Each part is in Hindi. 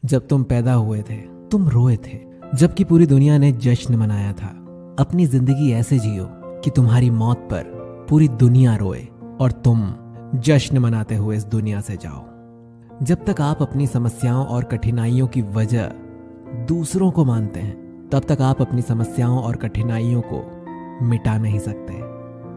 जब तुम पैदा हुए थे तुम रोए थे, जबकि पूरी दुनिया ने जश्न मनाया था। अपनी जिंदगी ऐसे जियो कि तुम्हारी मौत पर पूरी दुनिया रोए और तुम जश्न मनाते हुए इस दुनिया से जाओ। जब तक आप अपनी समस्याओं और कठिनाइयों की वजह दूसरों को मानते हैं, तब तक आप अपनी समस्याओं और कठिनाइयों को मिटा नहीं सकते।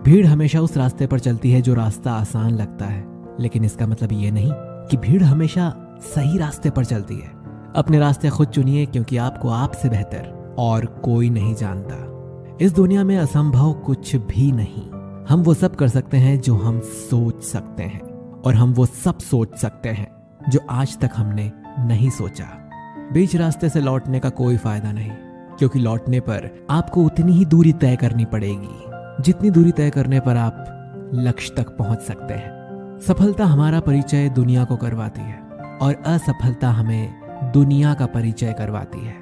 भीड़ हमेशा उस रास्ते पर चलती है जो रास्ता आसान लगता है, लेकिन इसका मतलब ये नहीं कि भीड़ हमेशा सही रास्ते पर चलती है। अपने रास्ते खुद चुनिए, क्योंकि आपको आपसे बेहतर और कोई नहीं जानता। इस दुनिया में असंभव कुछ भी नहीं। हम वो सब कर सकते हैं जो हम सोच सकते हैं, और हम वो सब सोच सकते हैं जो आज तक हमने नहीं सोचा। बीच रास्ते से लौटने का कोई फायदा नहीं, क्योंकि लौटने पर आपको उतनी ही दूरी तय करनी पड़ेगी जितनी दूरी तय करने पर आप लक्ष्य तक पहुंच सकते हैं। सफलता हमारा परिचय दुनिया को करवाती है, और असफलता हमें दुनिया का परिचय करवाती है।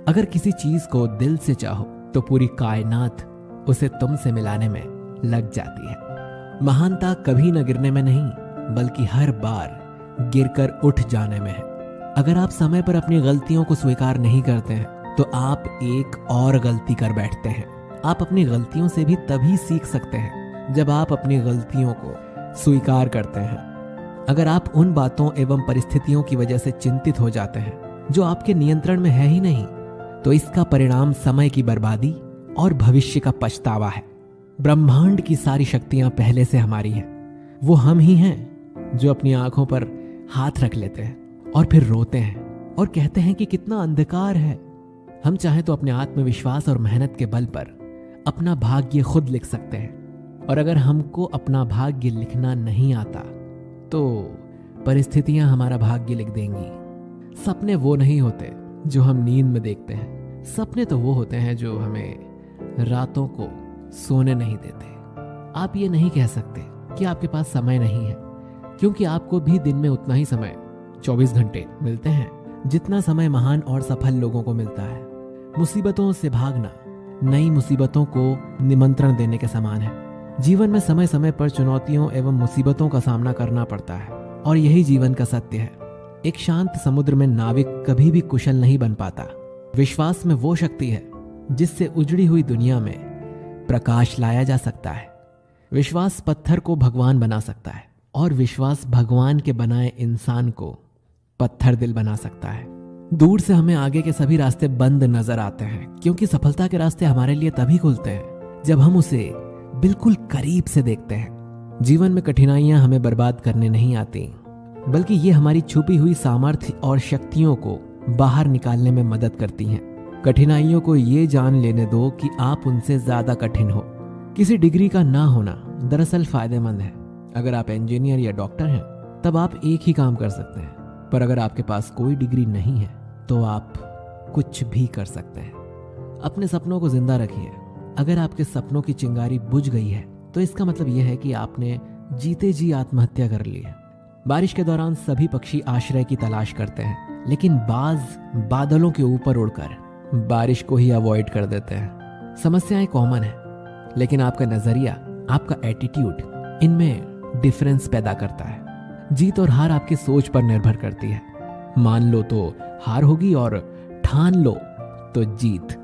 अगर किसी चीज को दिल से चाहो तो पूरी कायनात उसे तुमसे मिलाने में लग जाती है। महानता कभी न गिरने में नहीं, बल्कि हर बार गिरकर उठ जाने में है। अगर आप समय पर अपनी गलतियों को स्वीकार नहीं करते हैं, तो आप एक और गलती कर बैठते हैं। आप अपनी गलतियों से भी तभी सीख सकते हैं जब आप अपनी गलतियों को स्वीकार करते हैं। अगर आप उन बातों एवं परिस्थितियों की वजह से चिंतित हो जाते हैं जो आपके नियंत्रण में है ही नहीं, तो इसका परिणाम समय की बर्बादी और भविष्य का पछतावा है। ब्रह्मांड की सारी शक्तियां पहले से हमारी हैं। वो हम ही हैं जो अपनी आंखों पर हाथ रख लेते हैं और फिर रोते हैं और कहते हैं कि कितना अंधकार है। हम चाहें तो अपने आत्मविश्वास और मेहनत के बल पर अपना भाग्य खुद लिख सकते हैं, और अगर हमको अपना भाग्य लिखना नहीं आता तो परिस्थितियां हमारा भाग्य लिख देंगी। सपने वो नहीं होते जो हम नींद में देखते हैं। सपने तो वो होते हैं जो हमें रातों को सोने नहीं देते। आप ये नहीं कह सकते कि आपके पास समय नहीं है, क्योंकि आपको भी दिन में उतना ही समय 24 घंटे मिलते हैं जितना समय महान और सफल लोगों को मिलता है। मुसीबतों से भागना नई मुसीबतों को निमंत्रण देने के समान है। जीवन में समय समय पर चुनौतियों एवं मुसीबतों का सामना करना पड़ता है, और यही जीवन का सत्य है। एक शांत समुद्र में नाविक कभी भी कुशल नहीं बन पाता। विश्वास में वो शक्ति है जिससे उजड़ी हुई दुनिया में प्रकाश लाया जा सकता है। विश्वास पत्थर को भगवान बना सकता है, और विश्वास भगवान के बनाए इंसान को पत्थर दिल बना सकता है। दूर से हमें आगे के सभी रास्ते बंद नजर आते हैं, क्योंकि सफलता के रास्ते हमारे लिए तभी खुलते हैं जब हम उसे बिल्कुल करीब से देखते हैं। जीवन में कठिनाइयां हमें बर्बाद करने नहीं आती, बल्कि ये हमारी छुपी हुई सामर्थ्य और शक्तियों को बाहर निकालने में मदद करती हैं। कठिनाइयों को ये जान लेने दो कि आप उनसे ज्यादा कठिन हो। किसी डिग्री का ना होना दरअसल फायदेमंद है। अगर आप इंजीनियर या डॉक्टर हैं, तब आप एक ही काम कर सकते हैं, पर अगर आपके पास कोई डिग्री नहीं है तो आप कुछ भी कर सकते हैं। अपने सपनों को जिंदा रखिए। अगर आपके सपनों की चिंगारी बुझ गई है, तो इसका मतलब यह है कि आपने जीते जी आत्महत्या कर ली है। बारिश के दौरान सभी पक्षी आश्रय की तलाश करते हैं, लेकिन बाज बादलों के ऊपर उड़कर बारिश को ही अवॉइड कर देते हैं। समस्याएं कॉमन है, लेकिन आपका नजरिया, आपका एटीट्यूड इनमें डिफरेंस पैदा करता है। जीत और हार आपकी सोच पर निर्भर करती है। मान लो तो हार होगी, और ठान लो तो जीत।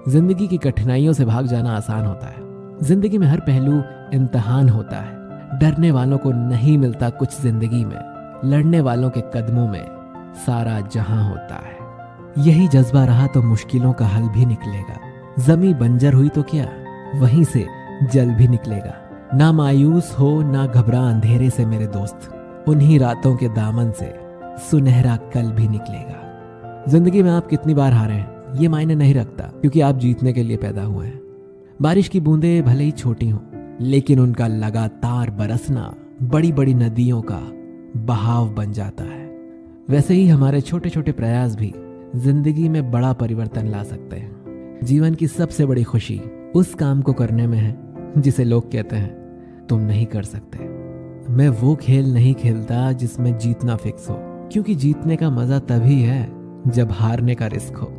जिंदगी की कठिनाइयों से भाग जाना आसान होता है। जिंदगी में हर पहलू इम्तिहान होता है। डरने वालों को नहीं मिलता कुछ जिंदगी में, लड़ने वालों के कदमों में सारा जहां होता है। यही जज्बा रहा तो मुश्किलों का हल भी निकलेगा। जमी बंजर हुई तो क्या, वहीं से जल भी निकलेगा। ना मायूस हो ना घबरा अंधेरे से मेरे दोस्त, उन्हीं रातों के दामन से सुनहरा कल भी निकलेगा। जिंदगी में आप कितनी बार हारे हैं ये मायने नहीं रखता, क्योंकि आप जीतने के लिए पैदा हुए हैं। बारिश की बूंदें भले ही छोटी हों, लेकिन उनका लगातार बरसना बड़ी बड़ी नदियों का बहाव बन जाता है। वैसे ही हमारे छोटे छोटे प्रयास भी जिंदगी में बड़ा परिवर्तन ला सकते हैं। जीवन की सबसे बड़ी खुशी उस काम को करने में है जिसे लोग कहते हैं तुम नहीं कर सकते। मैं वो खेल नहीं खेलता जिसमें जीतना फिक्स हो, क्योंकि जीतने का मजा तभी है जब हारने का रिस्क हो।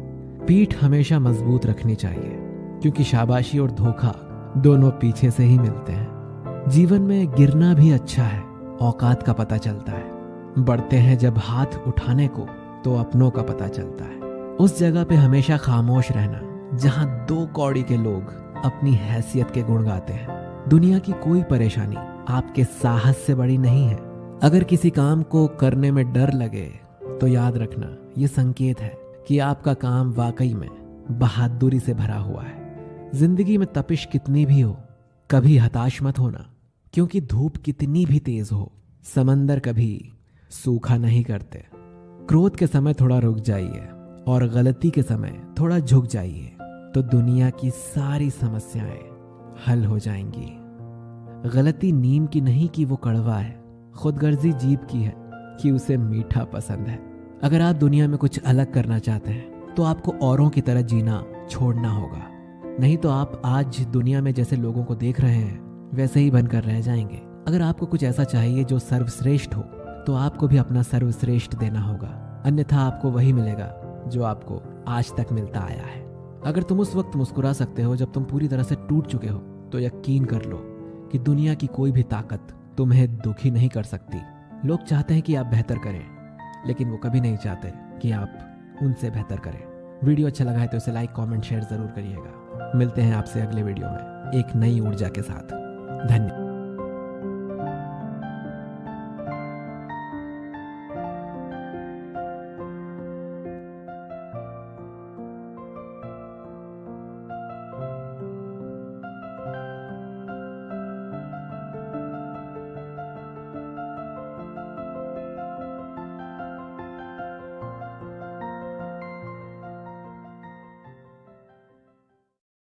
पीठ हमेशा मजबूत रखनी चाहिए, क्योंकि शाबाशी और धोखा दोनों पीछे से ही मिलते हैं। जीवन में गिरना भी अच्छा है, औकात का पता चलता है। बढ़ते हैं जब हाथ उठाने को तो अपनों का पता चलता है। उस जगह पे हमेशा खामोश रहना जहां 2 कौड़ी के लोग अपनी हैसियत के गुण गाते हैं। दुनिया की कोई परेशानी आपके साहस से बड़ी नहीं है। अगर किसी काम को करने में डर लगे तो याद रखना, ये संकेत है कि आपका काम वाकई में बहादुरी से भरा हुआ है। जिंदगी में तपिश कितनी भी हो, कभी हताश मत होना, क्योंकि धूप कितनी भी तेज हो, समंदर कभी सूखा नहीं करते। क्रोध के समय थोड़ा रुक जाइए और गलती के समय थोड़ा झुक जाइए, तो दुनिया की सारी समस्याएं हल हो जाएंगी। गलती नीम की नहीं कि वो कड़वा है, खुदगर्जी जीभ की है कि उसे मीठा पसंद है। अगर आप दुनिया में कुछ अलग करना चाहते हैं तो आपको औरों की तरह जीना छोड़ना होगा, नहीं तो आप आज दुनिया में जैसे लोगों को देख रहे हैं वैसे ही बनकर रह जाएंगे। अगर आपको कुछ ऐसा चाहिए जो सर्वश्रेष्ठ हो तो आपको भी अपना सर्वश्रेष्ठ देना होगा, अन्यथा आपको वही मिलेगा जो आपको आज तक मिलता आया है। अगर तुम उस वक्त मुस्कुरा सकते हो जब तुम पूरी तरह से टूट चुके हो, तो यकीन कर लो कि दुनिया की कोई भी ताकत तुम्हें दुखी नहीं कर सकती। लोग चाहते हैं कि आप बेहतर करें, लेकिन वो कभी नहीं चाहते कि आप उनसे बेहतर करें। वीडियो अच्छा लगा है तो इसे लाइक, कमेंट, शेयर जरूर करिएगा। मिलते हैं आपसे अगले वीडियो में एक नई ऊर्जा के साथ। धन्यवाद।